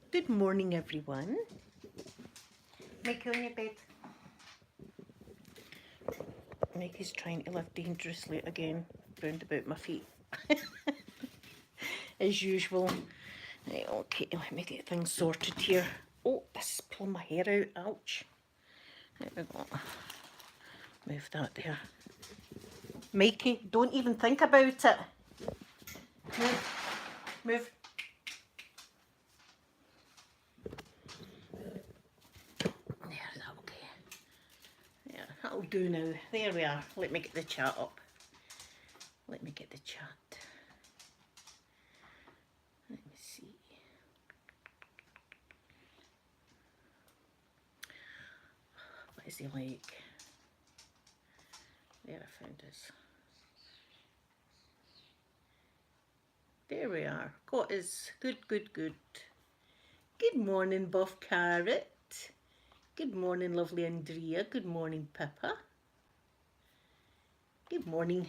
Good morning, everyone. Mickey on your bed. Mickey's trying to live dangerously again, round about my feet, as usual. Right, okay, let me get things sorted here. Oh, this is pulling my hair out. Ouch. There we go. Move that there. Mikey, don't even think about it. Move. There's that, okay. Yeah, that'll do now. There we are. Let me get the chat up. Let me get the chat. Let me see. What is he like? There, I found his. There we are. Got his. Good. Good morning, Buff Carrot. Good morning, lovely Andrea. Good morning, Pippa. Good morning.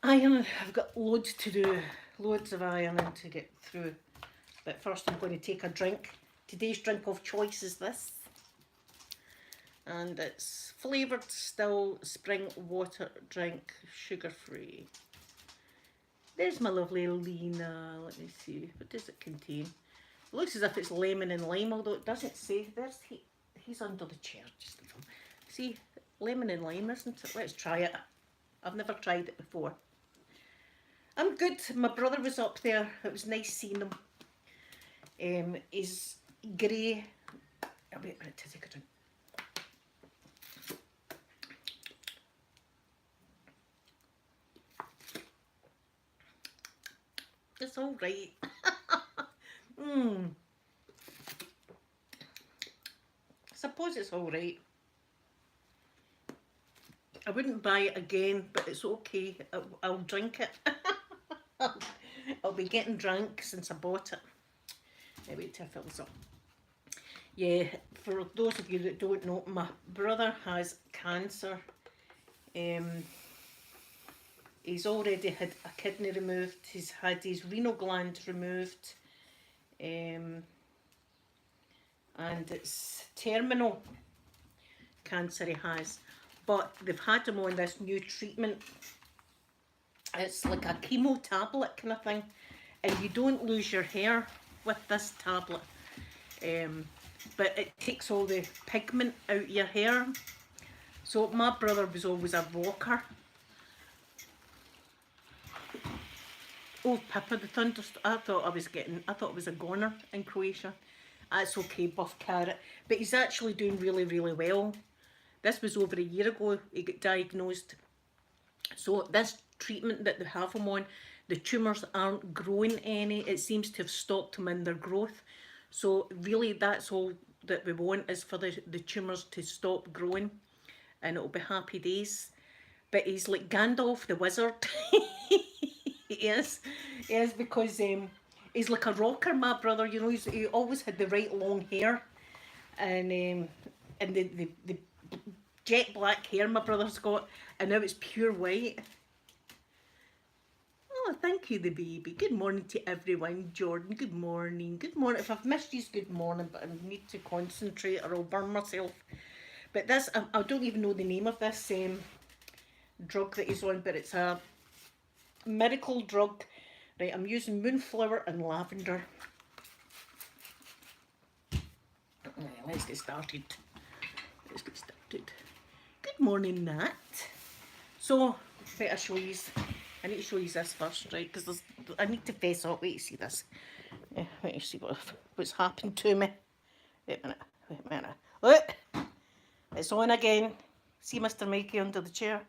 Ironing. I've got loads to do. Loads of ironing to get through. But first I'm going to take a drink. Today's drink of choice is this. And it's flavoured still spring water drink, sugar free. There's my lovely Lena. Let me see. What does it contain? It looks as if it's lemon and lime, although it doesn't say. There's he's under the chair. Just see, lemon and lime, isn't it? Let's try it. I've never tried it before. I'm good. My brother was up there. It was nice seeing him. He's grey. I'll wait a minute to take a drink. It's all right. I suppose it's all right. I wouldn't buy it again, but it's okay. I'll drink it. I'll be getting drunk since I bought it. Wait till it fills up. Yeah, for those of you that don't know, my brother has cancer. He's already had a kidney removed. He's had his renal gland removed. And it's terminal cancer he has. But they've had him on this new treatment. It's like a chemo tablet kind of thing. And you don't lose your hair with this tablet. But it takes all the pigment out your hair. So my brother was always a rocker. Oh, Pippa, the thunderstorm. I thought it was a goner in Croatia. That's okay, Buff Carrot. But he's actually doing really, really well. This was over a year ago he got diagnosed. So this treatment that they have him on, the tumours aren't growing any. It seems to have stopped them in their growth. So really that's all that we want, is for the tumours to stop growing. And it'll be happy days. But he's like Gandalf the wizard. Yes, because he's like a rocker, my brother. You know, he always had the right long hair, and the jet black hair my brother's got, and now it's pure white. Oh, thank you, the baby. Good morning to everyone. Jordan, good morning. Good morning. If I've missed you, good morning, but I need to concentrate or I'll burn myself. But this, I don't even know the name of this drug that he's on, but it's a miracle drug. Right, I'm using moonflower and lavender. Right, let's get started. Good morning, Nat. So, wait, I need to show you this first, right? Because I need to face up. Wait, see this. Wait, you see what's happened to me. Wait a minute. Look, it's on again. See Mr. Mikey under the chair?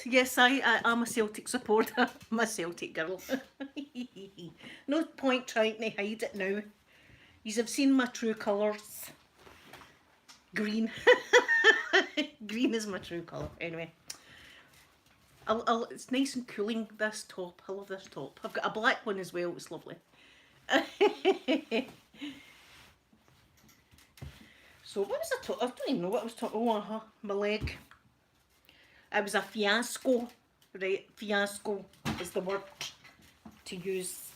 Yes, I am a Celtic supporter. I'm a Celtic girl. No point trying to hide it now. You have seen my true colours. Green. Green is my true colour. Anyway. It's nice and cooling, this top. I love this top. I've got a black one as well. It's lovely. So what was I talking? I don't even know what I was talking. Oh, my leg. It was a fiasco, right? Fiasco is the word to use.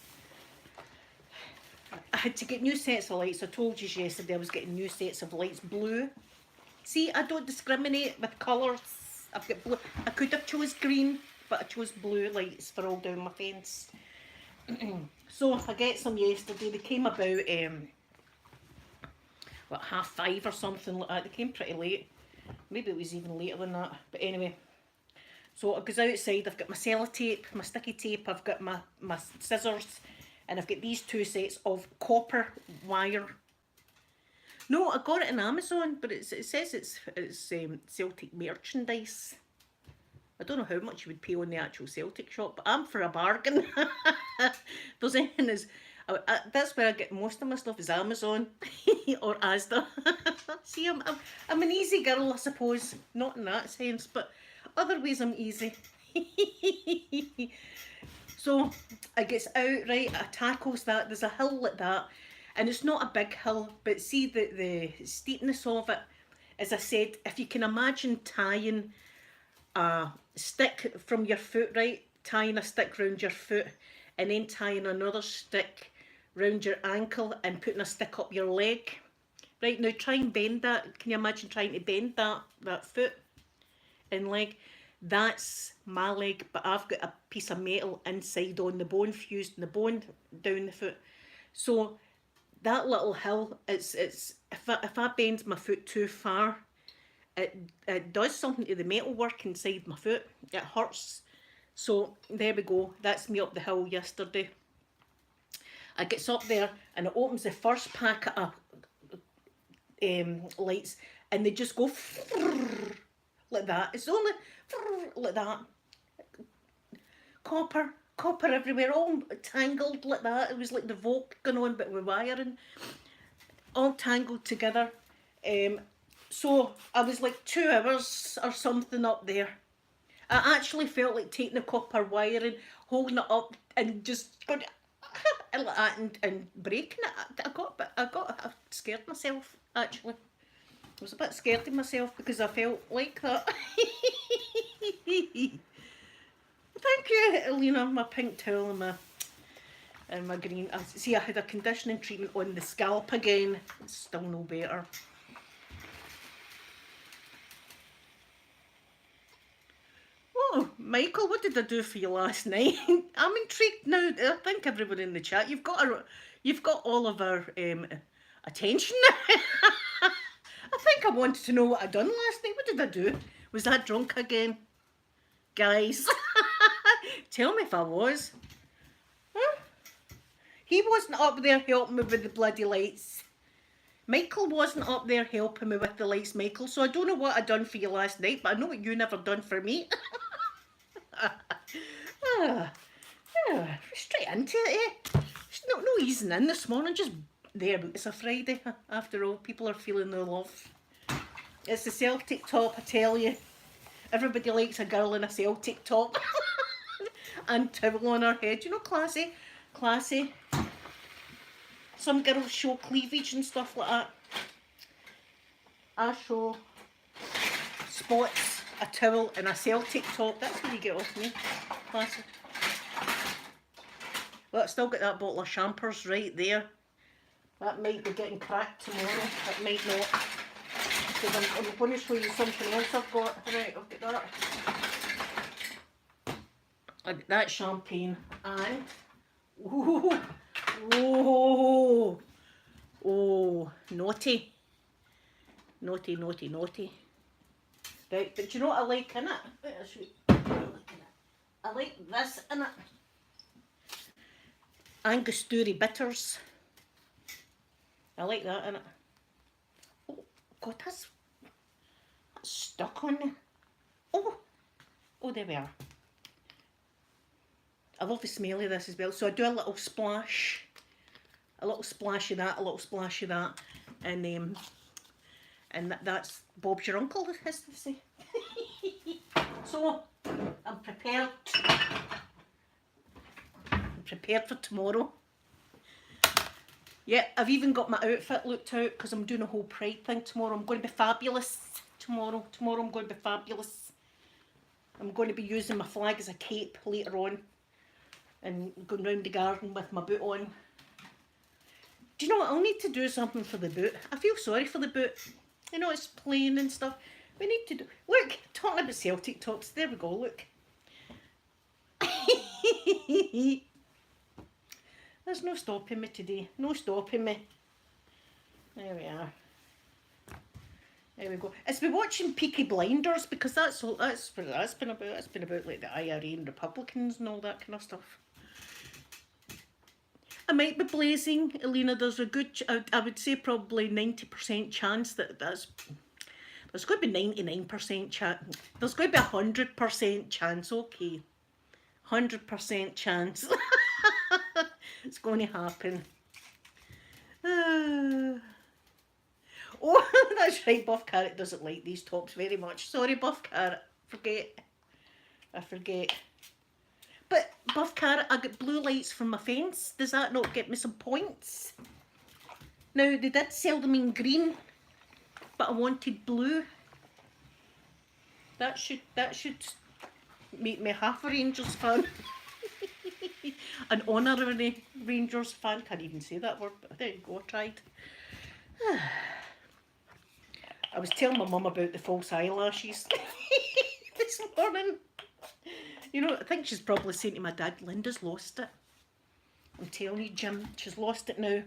I had to get new sets of lights. I told you yesterday I was getting new sets of lights. Blue. See, I don't discriminate with colours. I've got blue. I could have chose green, but I chose blue lights for all down my fence. So I get some yesterday. They came about, what, 5:30 or something like that. They came pretty late. Maybe it was even later than that. But anyway. So it goes outside. I've got my sellotape, my sticky tape. I've got my scissors. And I've got these 2 sets of copper wire. No, I got it on Amazon, but it says it's Celtic merchandise. I don't know how much you would pay on the actual Celtic shop, but I'm for a bargain. There's anything is, that's where I get most of my stuff, is Amazon or Asda. See, I'm an easy girl, I suppose. Not in that sense, but other ways I'm easy. So I gets out, right, I tackles that. There's a hill like that, and it's not a big hill, but see the steepness of it. As I said, if you can imagine tying a stick from your foot, right, tying a stick round your foot, and then tying another stick round your ankle and putting a stick up your leg. Right, now try and bend that. Can you imagine trying to bend that foot and leg? That's my leg, but I've got a piece of metal inside on the bone, fused in the bone down the foot. So that little hill, it's if I bend my foot too far, it does something to the metal work inside my foot. It hurts. So there we go. That's me up the hill yesterday. I gets up there and it opens the first packet of lights, and they just go like that. It's only like that. Copper everywhere, all tangled like that. It was like the Volk going on, but with wiring, all tangled together. So I was like 2 hours or something up there. I actually felt like taking the copper wiring, holding it up, and just going like that and breaking it. I scared myself actually. I was a bit scared of myself because I felt like that. Thank you, Elena. My pink towel and my green. See, I had a conditioning treatment on the scalp again. It's still no better. Oh, Michael, what did I do for you last night? I'm intrigued now. I think everybody in the chat, you've got all of our attention. I think I wanted to know what I'd done last night. What did I do? Was I drunk again? Guys, tell me if I was. Huh? He wasn't up there helping me with the bloody lights. Michael wasn't up there helping me with the lights, Michael. So I don't know what I done for you last night, but I know what you never done for me. Straight into it, eh? There's no easing in this morning, just there. It's a Friday, after all. People are feeling their love. It's the Celtic top, I tell you. Everybody likes a girl in a Celtic top. And towel on her head. You know, classy. Classy. Some girls show cleavage and stuff like that. I show spots, a towel and a Celtic top. That's what you get off me. Classy. Well, I've still got that bottle of Champers right there. That might be getting cracked tomorrow. It might not. Because I'm going to show you something else I've got. Right, I'll get that. I got that champagne and... Ooh, oh, naughty. Naughty, naughty, naughty. Right, but do you know what I like in it? Wait, I'll show you. I like this in it. Angostura bitters. I like that in it. Oh, God, that's stuck on me. Oh, there we are. I love the smell of this as well. So I do a little splash. A little splash of that, a little splash of that. And that's Bob's your uncle, as they say. So, I'm prepared. I'm prepared for tomorrow. Yeah, I've even got my outfit looked out because I'm doing a whole pride thing tomorrow. I'm going to be fabulous tomorrow. Tomorrow I'm going to be fabulous. I'm going to be using my flag as a cape later on and going round the garden with my boot on. Do you know what? I'll need to do something for the boot. I feel sorry for the boot. You know, it's plain and stuff. We need to do... Look, talking about Celtic tops. There we go, look. There's no stopping me today. No stopping me. There we are. There we go. It's been watching Peaky Blinders because that's what that's been about. It's been about like the IRA and Republicans and all that kind of stuff. I might be blazing, Elena. There's a good, I would say probably 90% chance that's. There's going to be 99% chance. There's going to be 100% chance. Okay, 100% chance. It's going to happen. Oh, that's right. Buff Carrot doesn't like these tops very much. Sorry, Buff Carrot. I forget. But Buff Carrot, I get blue lights from my fence. Does that not get me some points? Now, they did sell them in green, but I wanted blue. That should make me half a Rangers fan. An honorary Rangers fan. Can't even say that word, but there you go, I tried. I was telling my mum about the false eyelashes this morning. You know, I think she's probably saying to my dad, Linda's lost it. I'm telling you, Jim, she's lost it now.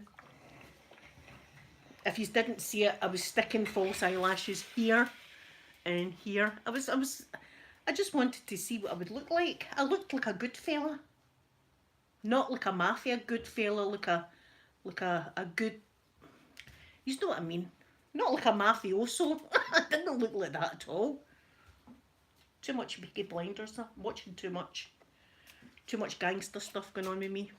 If you didn't see it, I was sticking false eyelashes here and here. I just wanted to see what I would look like. I looked like a good fella. Not like a mafia good fella, like a good, you know what I mean? Not like a mafioso. I didn't look like that at all. Too much Peaky Blinders. I'm watching too much. Too much gangster stuff going on with me.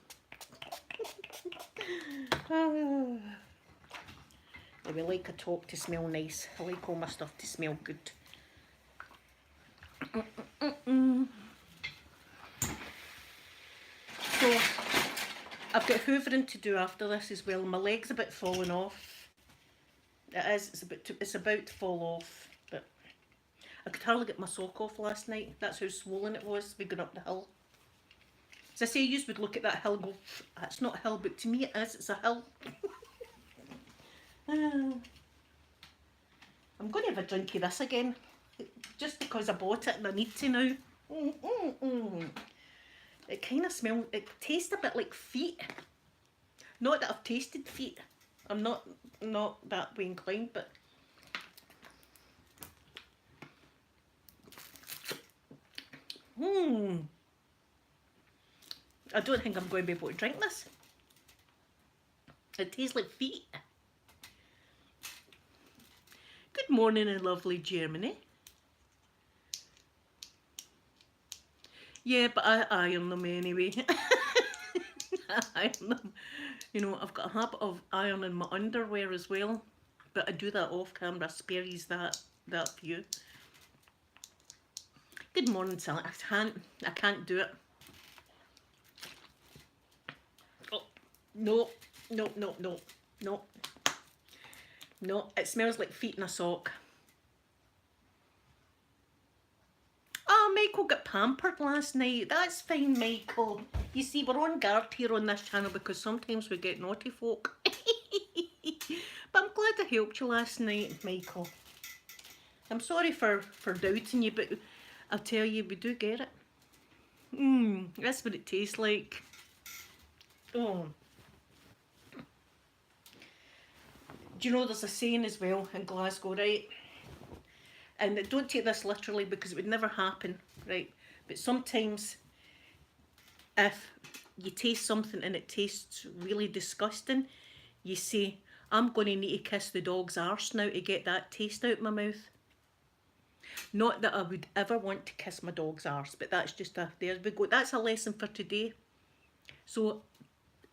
I would like a top to smell nice. I like all my stuff to smell good. So, I've got hoovering to do after this as well. My leg's a bit falling off. It is. It's about to fall off. But I could hardly get my sock off last night. That's how swollen it was. We going up the hill. As I say, you would look at that hill and go, "That's not a hill," but to me it is. It's a hill. I'm going to have a drink of this again, just because I bought it and I need to now. It kind of smells, it tastes a bit like feet. Not that I've tasted feet. I'm not that way inclined, but I don't think I'm going to be able to drink this. It tastes like feet. Good morning in lovely Germany. Yeah, but I iron them anyway. I iron them. You know, I've got a habit of ironing my underwear as well, but I do that off camera. I spare you that for you. Good morning, Sally. I can't do it. Oh, no. No, it smells like feet in a sock. Oh, Michael got pampered last night. That's fine, Michael. You see, we're on guard here on this channel because sometimes we get naughty folk. But I'm glad I helped you last night, Michael. I'm sorry for doubting you, but I'll tell you, we do get it. That's what it tastes like. Oh. Do you know there's a saying as well in Glasgow, right? And don't take this literally because it would never happen, right? But sometimes if you taste something and it tastes really disgusting, you say, I'm going to need to kiss the dog's arse now to get that taste out of my mouth. Not that I would ever want to kiss my dog's arse, but that's just there we go. That's a lesson for today. So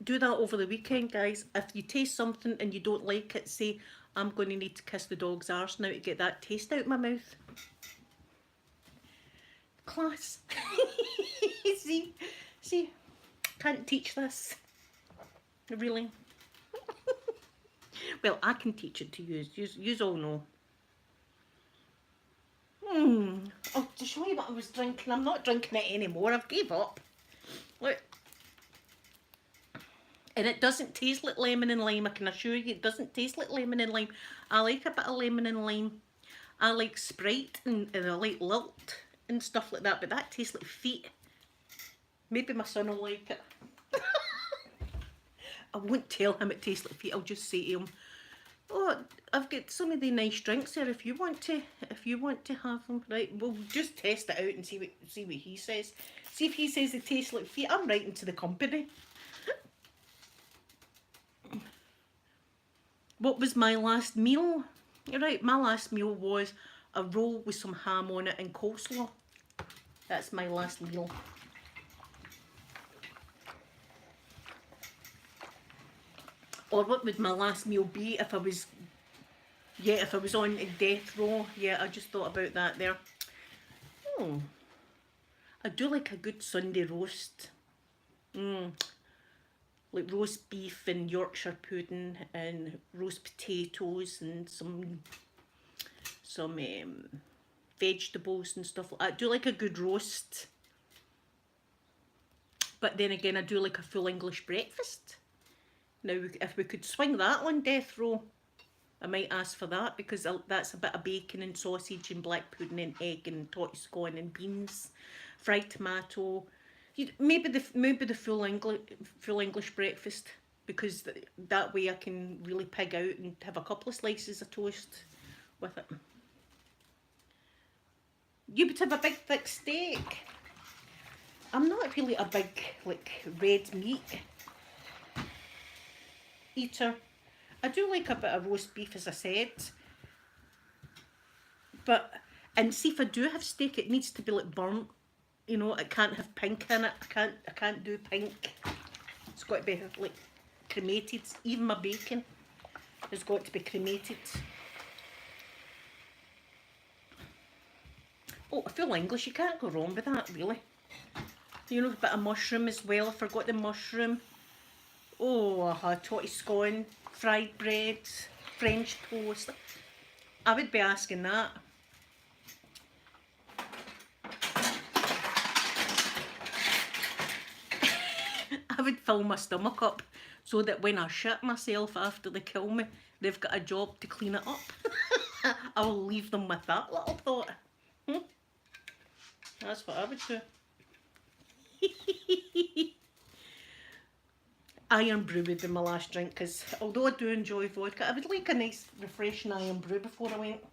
do that over the weekend, guys. If you taste something and you don't like it, say, I'm going to need to kiss the dog's arse now to get that taste out of my mouth. Class. See, can't teach this. Really. Well, I can teach it to you. You all know. Oh, to show you what I was drinking, I'm not drinking it anymore. I've gave up. Look. And it doesn't taste like lemon and lime, I can assure you. It doesn't taste like lemon and lime. I like a bit of lemon and lime. I like Sprite and I like Lilt and stuff like that, but that tastes like feet. Maybe my son will like it. I won't tell him it tastes like feet. I'll just say to him, "Oh, I've got some of the nice drinks there. If you want to have them, right? We'll just test it out and see what he says. See if he says it tastes like feet. I'm writing to the company." What was my last meal? You're right. My last meal was a roll with some ham on it and coleslaw. That's my last meal. Or what would my last meal be if I was, if I was on death row? Yeah, I just thought about that there. Oh, I do like a good Sunday roast. Like roast beef and Yorkshire pudding and roast potatoes and some vegetables and stuff like that. I do like a good roast. But then again, I do like a full English breakfast. Now, if we could swing that on death row, I might ask for that, because that's a bit of bacon and sausage and black pudding and egg and totty scone and beans, fried tomato. Maybe the full English breakfast, because that way I can really pig out and have a couple of slices of toast with it. You would have a big thick steak. I'm not really a big red meat eater. I do like a bit of roast beef, as I said, and see, if I do have steak, it needs to be like burnt. You know, it can't have pink in it. I can't do pink. It's got to be like cremated. Even my bacon has got to be cremated. Oh, a full English, you can't go wrong with that, really. You know, a bit of mushroom as well. I forgot the mushroom. Oh, totty scone, fried bread, French toast. I would be asking that. I would fill my stomach up so that when I shit myself after they kill me, they've got a job to clean it up. I will leave them with that little thought. That's what I would do. Iron brew would be my last drink, because although I do enjoy vodka, I would like a nice refreshing iron brew before I went.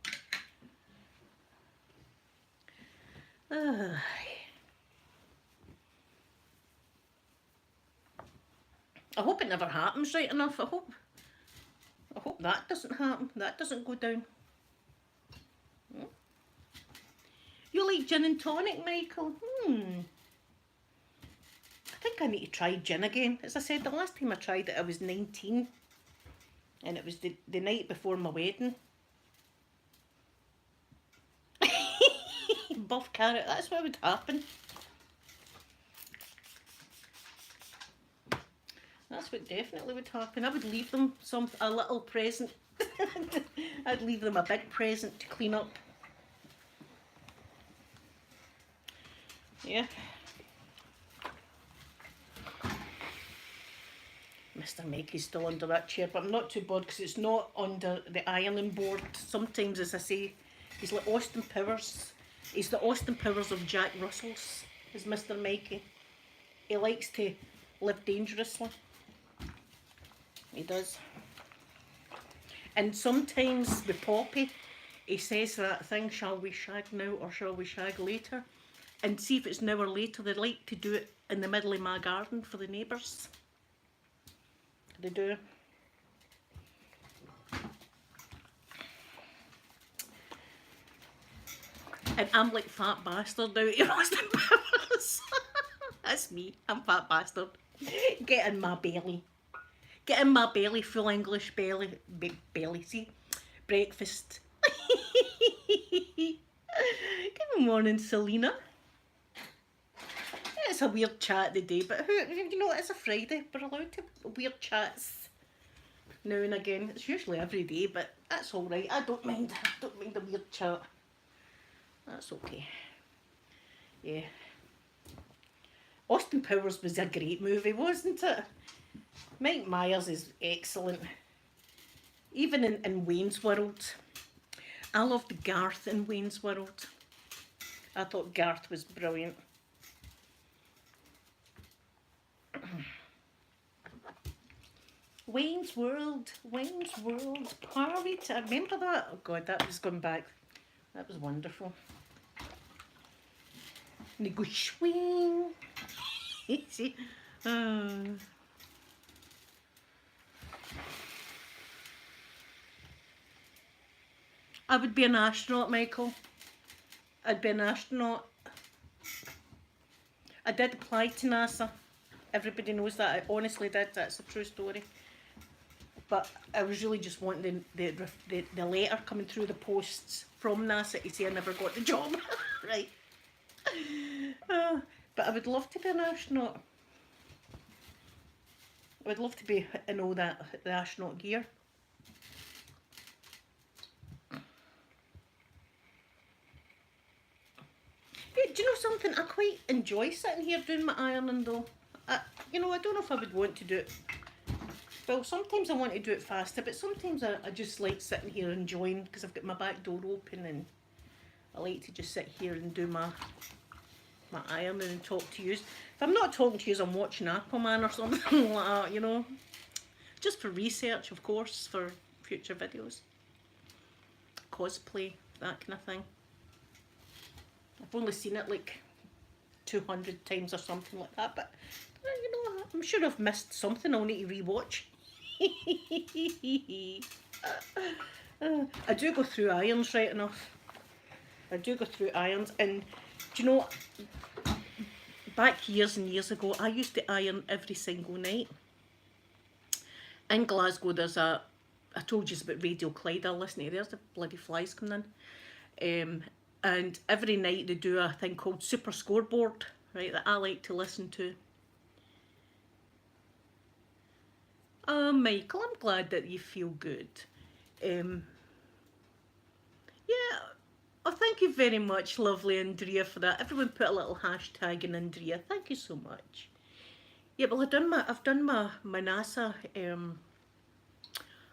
I hope it never happens, right enough. I hope that doesn't happen. That doesn't go down. You like gin and tonic, Michael? I think I need to try gin again. As I said, the last time I tried it, I was 19. And it was the night before my wedding. Buff carrot, that's what would happen. That's what definitely would happen. I would leave them a little present. I'd leave them a big present to clean up. Yeah. Mr. Mikey's still under that chair, but I'm not too bored because it's not under the ironing board. Sometimes, as I say, he's like Austin Powers. He's the Austin Powers of Jack Russell's, is Mr. Mikey. He likes to live dangerously. He does. And sometimes with Poppy, he says that thing, shall we shag now or shall we shag later? And see if it's now or later, they like to do it in the middle of my garden for the neighbours. They do. And I'm like fat bastard now at Austin Powers. That's me. I'm fat bastard. Get in my belly. Get in my belly, full English belly. Belly, see? Breakfast. Good morning, Selena. It's a weird chat today, but you know, it's a Friday. We're allowed to weird chats now and again. It's usually every day, but that's alright. I don't mind. I don't mind a weird chat. That's okay. Yeah. Austin Powers was a great movie, wasn't it? Mike Myers is excellent. Even in Wayne's World. I loved Garth in Wayne's World. I thought Garth was brilliant. Wayne's World, party time. Remember that? Oh God, that was going back. That was wonderful. And they go swing. See? I would be an astronaut, Michael. I'd be an astronaut. I did apply to NASA. Everybody knows that. I honestly did. That's a true story. But I was really just wanting the letter coming through the posts from NASA to say I never got the job. Right. But I would love to be an astronaut. I would love to be in all that, the astronaut gear. Hey, do you know something? I quite enjoy sitting here doing my ironing though. You know, I don't know if I would want to do it. Well, sometimes I want to do it faster, but sometimes I just like sitting here enjoying, because I've got my back door open and I like to just sit here and do my ironing and talk to you. If I'm not talking to you, I'm watching Aquaman or something like that, you know. Just for research, of course, for future videos. Cosplay, that kind of thing. I've only seen it like 200 times or something like that, but you know, I'm sure I've missed something I'll need to rewatch. I do go through irons right enough. I do go through irons, and do you know, back years and years ago, I used to iron every single night. In Glasgow, there's I told you about Radio Clyde, I'll listen to there's the bloody flies coming in. And every night they do a thing called Super Scoreboard, right, that I like to listen to. Michael, I'm glad that you feel good. Yeah, oh, thank you very much, lovely Andrea, for that. Everyone put a little hashtag in Andrea. Thank you so much. Yeah, well, I've done my NASA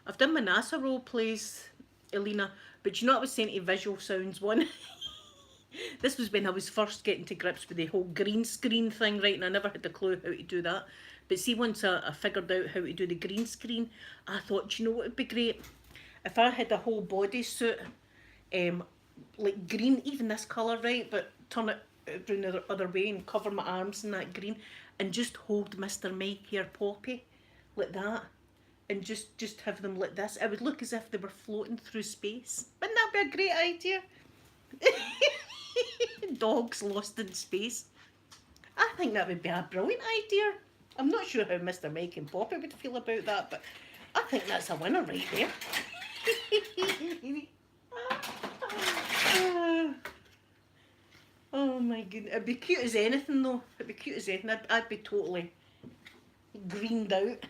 I've done my NASA role plays, Elena. But you know what I was saying to Visual Sounds one? This was when I was first getting to grips with the whole green screen thing, right? And I never had a clue how to do that. But see, once I figured out how to do the green screen, I thought, do you know what would be great? If I had a whole bodysuit, like green, even this colour, right? But turn it around the other way and cover my arms in that green, and just hold Mr. Mike here, Poppy, like that. And just have them like this. It would look as if they were floating through space. Wouldn't that be a great idea? Dogs lost in space. I think that would be a brilliant idea. I'm not sure how Mr. Mike and Poppy would feel about that, but I think that's a winner right there. Oh my goodness. It'd be cute as anything though. It'd be cute as anything. I'd be totally greened out.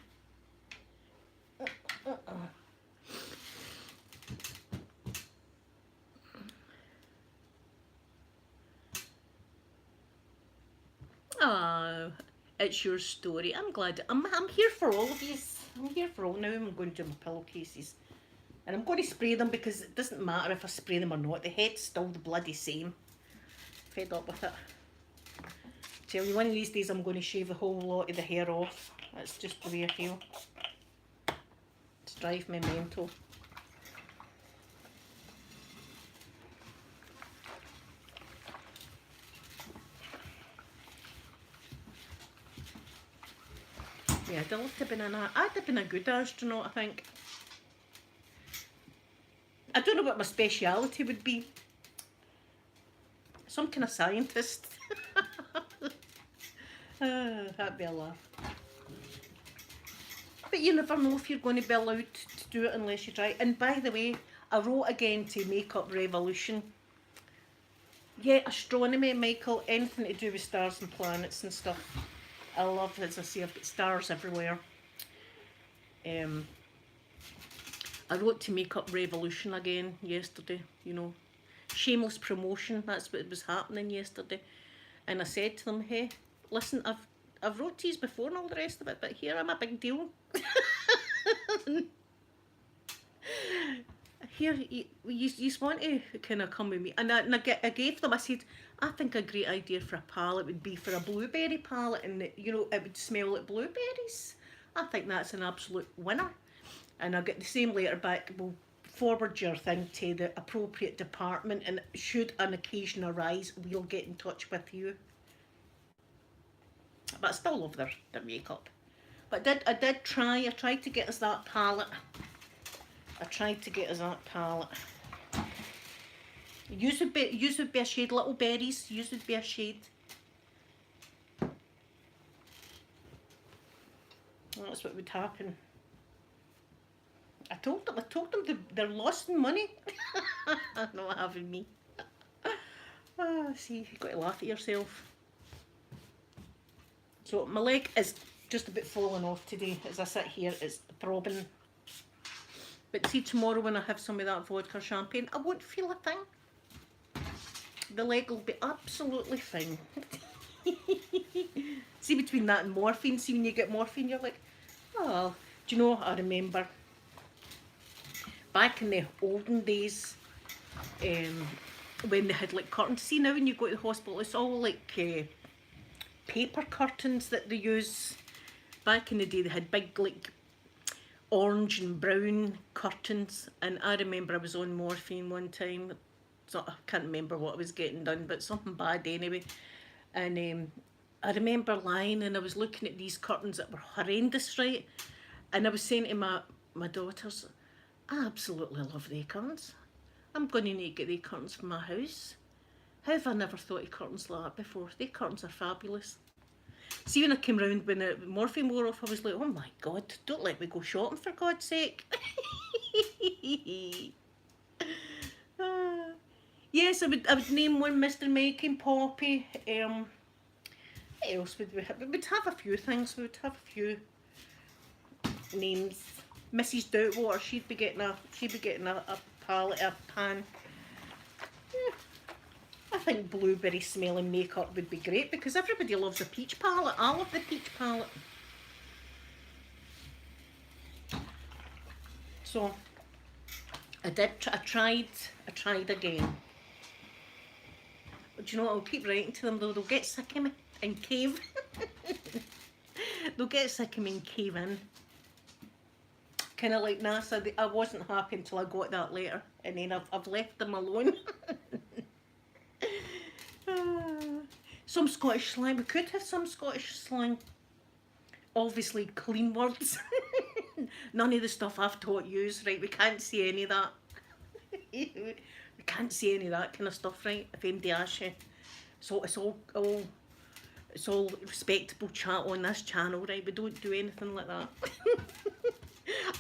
Oh, it's your story. I'm glad. I'm here for all of you. I'm here for all. Now I'm going to do my pillowcases. And I'm going to spray them because it doesn't matter if I spray them or not. The head's still the bloody same. Fed up with it. Tell you, one of these days I'm going to shave the whole lot of the hair off. That's just the way I feel. It's drive me mental. Yeah, I'd love to have been I'd have been a good astronaut, I think. I don't know what my speciality would be. Some kind of scientist. That'd be a laugh. But you never know if you're going to be allowed to do it unless you try. And by the way, I wrote again to Makeup Revolution. Yeah, astronomy, Michael, anything to do with stars and planets and stuff. I love, as I say, I've got stars everywhere. I wrote to Makeup Revolution again yesterday, you know. Shameless promotion, that's what was happening yesterday. And I said to them, hey, listen, I've wrote to you before and all the rest of it, but here I'm a big deal. Here, you want to kind of come with me? And I gave them, I said, I think a great idea for a palette would be for a blueberry palette, and you know, it would smell like blueberries. I think that's an absolute winner. And I get the same letter back, we'll forward your thing to the appropriate department, and should an occasion arise, we'll get in touch with you. But I still love their makeup. But I tried to get us that palette. Use would be a shade, Little Berries. Use would be a shade. That's what would happen. I told them they're lost in money. Not having me. See, you've got to laugh at yourself. So my leg is just a bit falling off today as I sit here. It's throbbing. But see, tomorrow when I have some of that vodka champagne, I won't feel a thing. The leg will be absolutely fine. See, between that and morphine, see when you get morphine, you're like, oh, do you know, I remember back in the olden days, when they had like curtains. See, now when you go to the hospital, it's all like paper curtains that they use. Back in the day, they had big like orange and brown curtains, and I remember I was on morphine one time, so I can't remember what I was getting done, but something bad anyway. And I remember lying and I was looking at these curtains that were horrendous, right? And I was saying to my daughters, I absolutely love the curtains. I'm going to need to get the curtains for my house. How have I never thought of curtains like that before? The curtains are fabulous. See, when I came round when the morphine wore off, I was like, oh my God, don't let me go shopping for God's sake. Yes, I would name one Mr. Mike and Poppy. What else would we have? We would have a few things. We would have a few names. Mrs. Doubtwater, she'd be getting a palette, a pan. Yeah. I think blueberry smelling makeup would be great because everybody loves a peach palette. I love the peach palette. So I tried again. But you know what, I'll keep writing to them though, they'll get sick of me and cave. They'll get sick of me and cave in. Kind of like NASA, I wasn't happy until I got that letter, and then I've left them alone. Some Scottish slang, we could have some Scottish slang. Obviously clean words. None of the stuff I've taught yous, right? We can't say any of that. We can't say any of that kind of stuff, right? If anybody asks you. So it's all respectable chat on this channel, right? We don't do anything like that.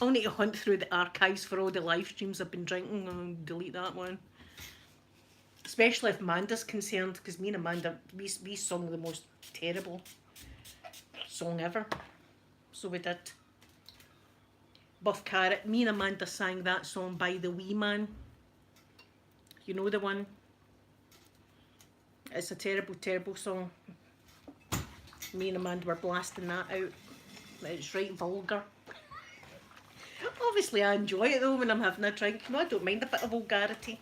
I'll need to hunt through the archives for all the live streams I've been drinking and delete that one. Especially if Amanda's concerned, because me and Amanda, we sung the most terrible song ever. So we did. Buff Carrot, me and Amanda sang that song by the Wee Man. You know the one? It's a terrible, terrible song. Me and Amanda were blasting that out. It's right vulgar. Obviously I enjoy it though when I'm having a drink. No, I don't mind a bit of vulgarity.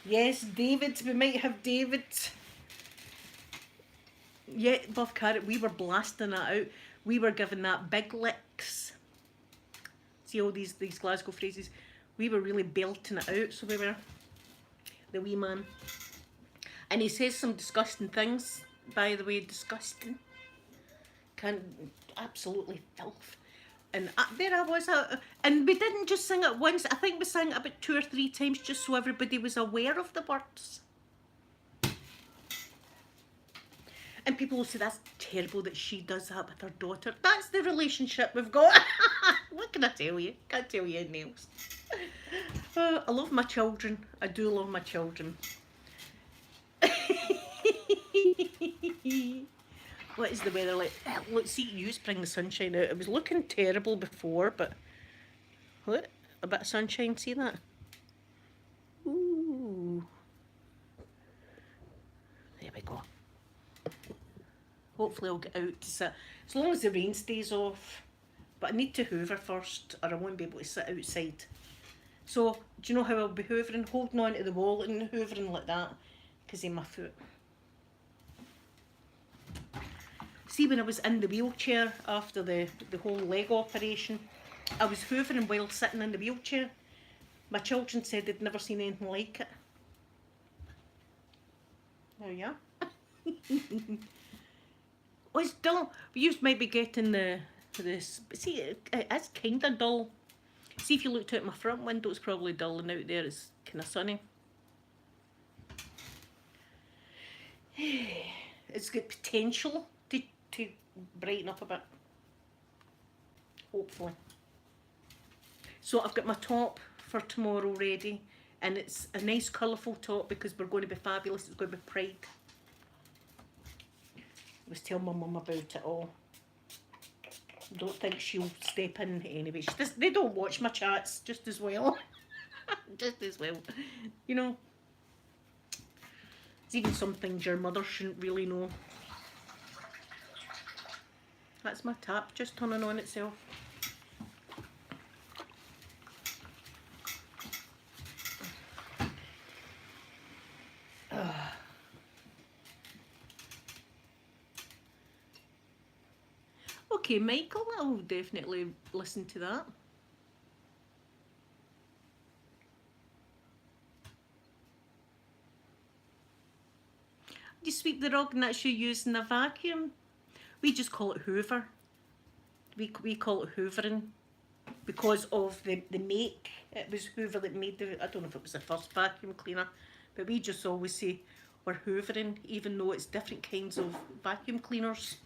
Yes, David, we might have David. Yeah, Buff Carrot, we were blasting that out. We were giving that big licks. See all these Glasgow phrases? We were really belting it out, so we were. The Wee Man. And he says some disgusting things, by the way, disgusting. Absolutely filth. And there I was, and we didn't just sing it once, I think we sang it about 2 or 3 times just so everybody was aware of the words. And people will say, that's terrible that she does that with her daughter. That's the relationship we've got. What can I tell you? Can't tell you anything else. I love my children. I do love my children. What is the weather like? Let's see you bring the sunshine out. It was looking terrible before, but look, a bit of sunshine, see that? hopefully I'll get out to sit. As long as the rain stays off. But I need to hoover first or I won't be able to sit outside. So, do you know how I'll be hoovering? Holding on to the wall and hoovering like that because of my foot. See, when I was in the wheelchair after the whole leg operation, I was hoovering while sitting in the wheelchair. My children said they'd never seen anything like it. Oh yeah. Oh, it's dull. You might be getting this. See, it's kind of dull. See, if you looked out my front window, it's probably dull, and out there it's kind of sunny. It's got potential to brighten up a bit. Hopefully. So I've got my top for tomorrow ready, and it's a nice colourful top because we're going to be fabulous. It's going to be Pride. I was telling my mum about it all. Don't think she'll step in anyway. They don't watch my chats just as well. Just as well. You know, it's even some things your mother shouldn't really know. That's my tap just turning on itself. Okay, Michael, I'll definitely listen to that. You sweep the rug and that's you using a vacuum. We just call it hoover. We call it hoovering because of the make. It was Hoover that made the, I don't know if it was the first vacuum cleaner, but we just always say we're hoovering, even though it's different kinds of vacuum cleaners.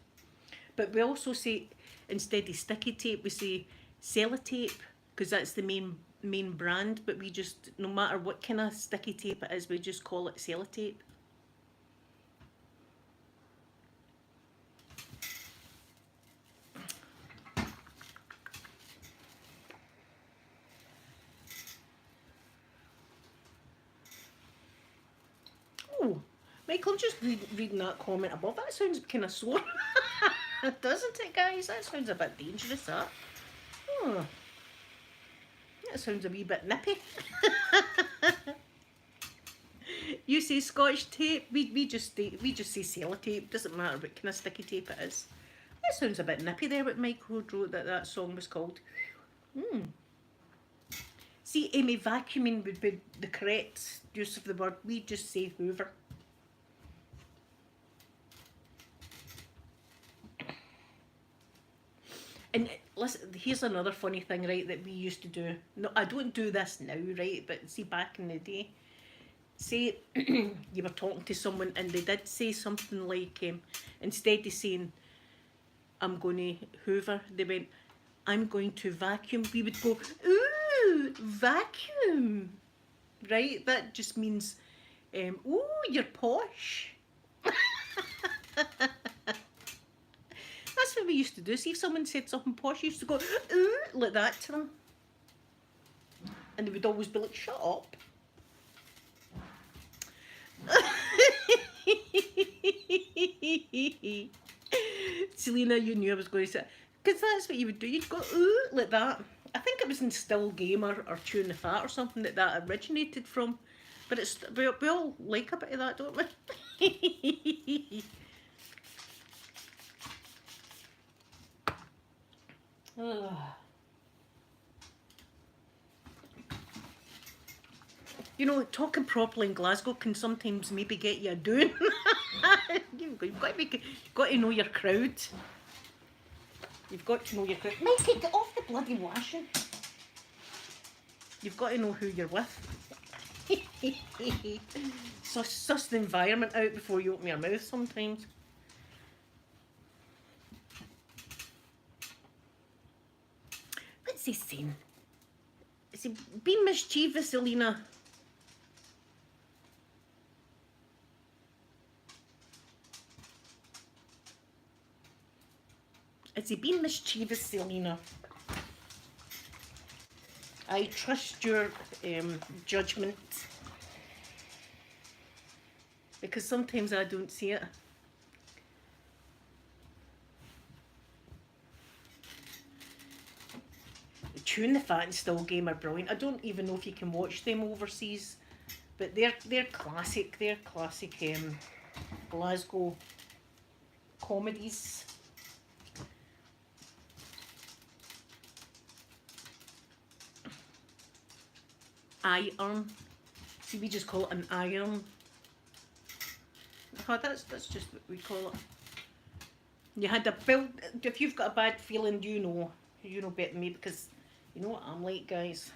But we also say, instead of sticky tape, we say sellotape, because that's the main brand, but we just, no matter what kind of sticky tape it is, we just call it sellotape. Oh, Michael, I'm just reading that comment above. That sounds kind of sore. Doesn't it, guys? That sounds a bit dangerous, that. Oh, that sounds a wee bit nippy. You say Scotch tape, we just say sellotape. Doesn't matter what kind of sticky tape it is. That sounds a bit nippy there, what Michael wrote that song was called. See, Amy, vacuuming would be the correct use of the word. We just say hoover. And listen, here's another funny thing, right, that we used to do. No, I don't do this now, right, but see, back in the day, say you were talking to someone and they did say something like, instead of saying, I'm going to hoover, they went, I'm going to vacuum. We would go, ooh, vacuum, right? That just means, ooh, you're posh. That's what we used to do. See, if someone said something posh, you used to go, ooh, like that to them. And they would always be like, shut up. Selena, you knew I was going to say, because that's what you would do. You'd go, ooh, like that. I think it was in Still Game or Chewing the Fat or something that originated from. But it's we all like a bit of that, don't we? You know, talking properly in Glasgow can sometimes maybe get you a doing. You've got to know your crowd. You've got to know your crowd. Mikey, get off the bloody washing. You've got to know who you're with. Suss the environment out before you open your mouth sometimes. What's he saying? Is he being mischievous, Selena? Is he being mischievous, Selena? I trust your judgment. Because sometimes I don't see it. Two in the Fat and Still game are brilliant. I don't even know if you can watch them overseas, but they're classic. They're classic Glasgow comedies. Iron. See, we just call it an iron. Oh, that's just what we call it. You had a build. If you've got a bad feeling, you know better than me, because you know what I'm like, guys.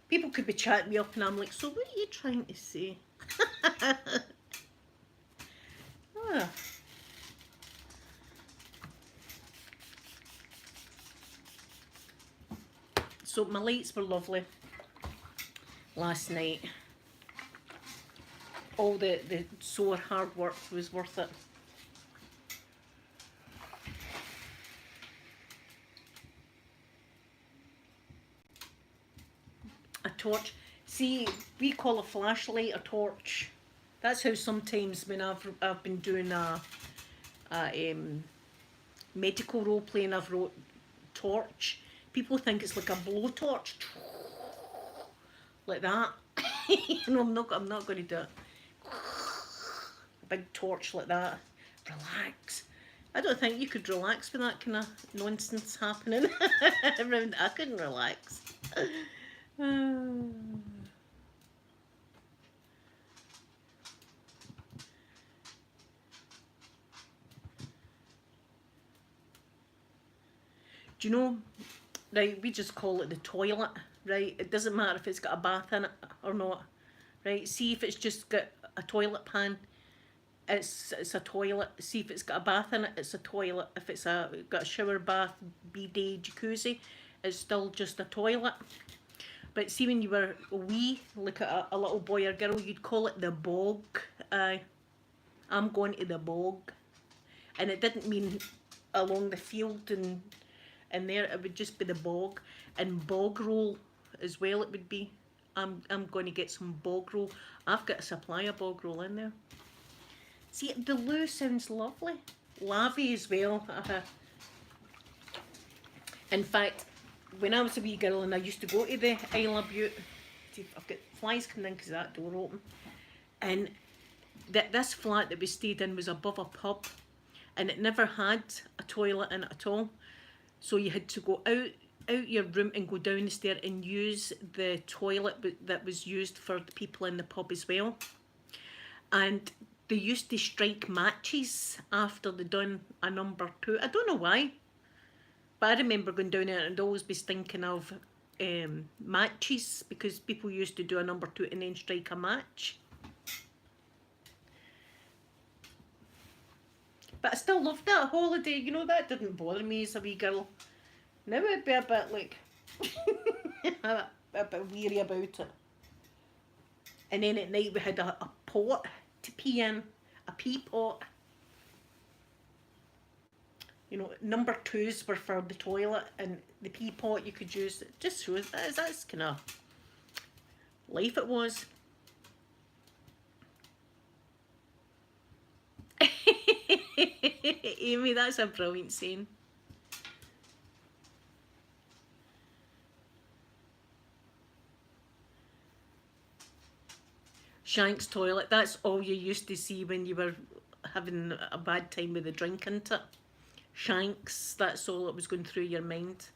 People could be chatting me up and I'm like, so what are you trying to say? Ah. So my lights were lovely last night. All the sore hard work was worth it. A torch. See, we call a flashlight a torch. That's how sometimes when I've been doing a medical role playing, I've wrote torch. People think it's like a blowtorch, like that. No, I'm not going to do it. A big torch like that. Relax. I don't think you could relax with that kind of nonsense happening around. I couldn't relax. Do you know, right, we just call it the toilet, right? It doesn't matter if it's got a bath in it or not, right? See if it's just got a toilet pan, it's a toilet. See if it's got a bath in it, it's a toilet. If it's got a shower, bath, bidet, jacuzzi, it's still just a toilet. But see, when you were wee, like a little boy or girl, you'd call it the bog. I'm going to the bog. And it didn't mean along the field and there, it would just be the bog. And bog roll as well it would be. I'm going to get some bog roll. I've got a supply of bog roll in there. See, the loo sounds lovely. Lavy as well. In fact, when I was a wee girl and I used to go to the Isle of Bute, see if I've got flies coming in because that door open, and this flat that we stayed in was above a pub, and it never had a toilet in it at all, so you had to go out your room and go down the stair and use the toilet that was used for the people in the pub as well. And they used to strike matches after they done a number 2. I don't know why. But I remember going down there and I'd always be stinking of matches, because people used to do a number 2 and then strike a match. But I still loved that holiday, you know, that didn't bother me as a wee girl. Now I'd be a bit like, a bit weary about it. And then at night we had a pot to pee in, a pee pot. You know, number 2s were for the toilet, and the pee pot you could use. It just shows that's kind of life it was. Amy, that's a brilliant saying. Shank's toilet, that's all you used to see when you were having a bad time with the drink, isn't it? Shanks, that's all that was going through your mind.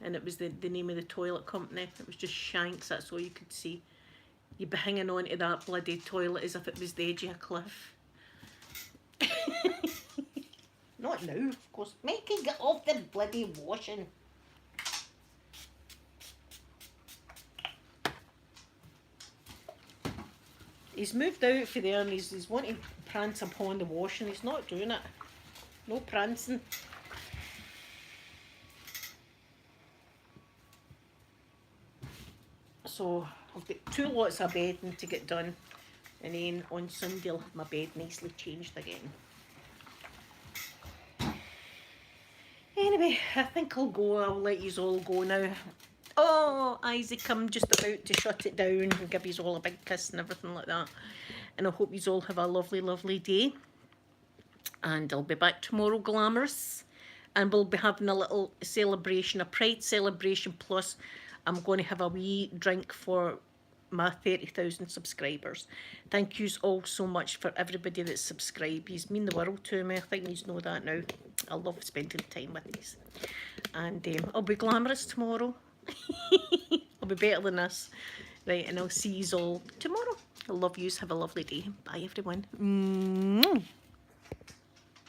And it was the name of the toilet company. It was just Shanks, that's all you could see. You'd be hanging on to that bloody toilet as if it was the edge of a cliff. Not now, of course. Mikey, get off the bloody washing. He's moved out for there and he's wanting to prance upon the washing. He's not doing it. No prancing. So I've got 2 lots of bedding to get done, and then on Sunday I'll have my bed nicely changed again. Anyway, I think I'll go. I'll let you all go now. Oh, Isaac, I'm just about to shut it down and give you all a big kiss and everything like that. And I hope you all have a lovely, lovely day. And I'll be back tomorrow, glamorous. and we'll be having a little celebration, a Pride celebration, plus I'm going to have a wee drink for my 30,000 subscribers. Thank yous all so much for everybody that's subscribed. Yous mean the world to me. I think yous know that now. I love spending time with yous. And I'll be glamorous tomorrow. I'll be better than this. Right, and I'll see yous all tomorrow. I love yous. Have a lovely day. Bye, everyone.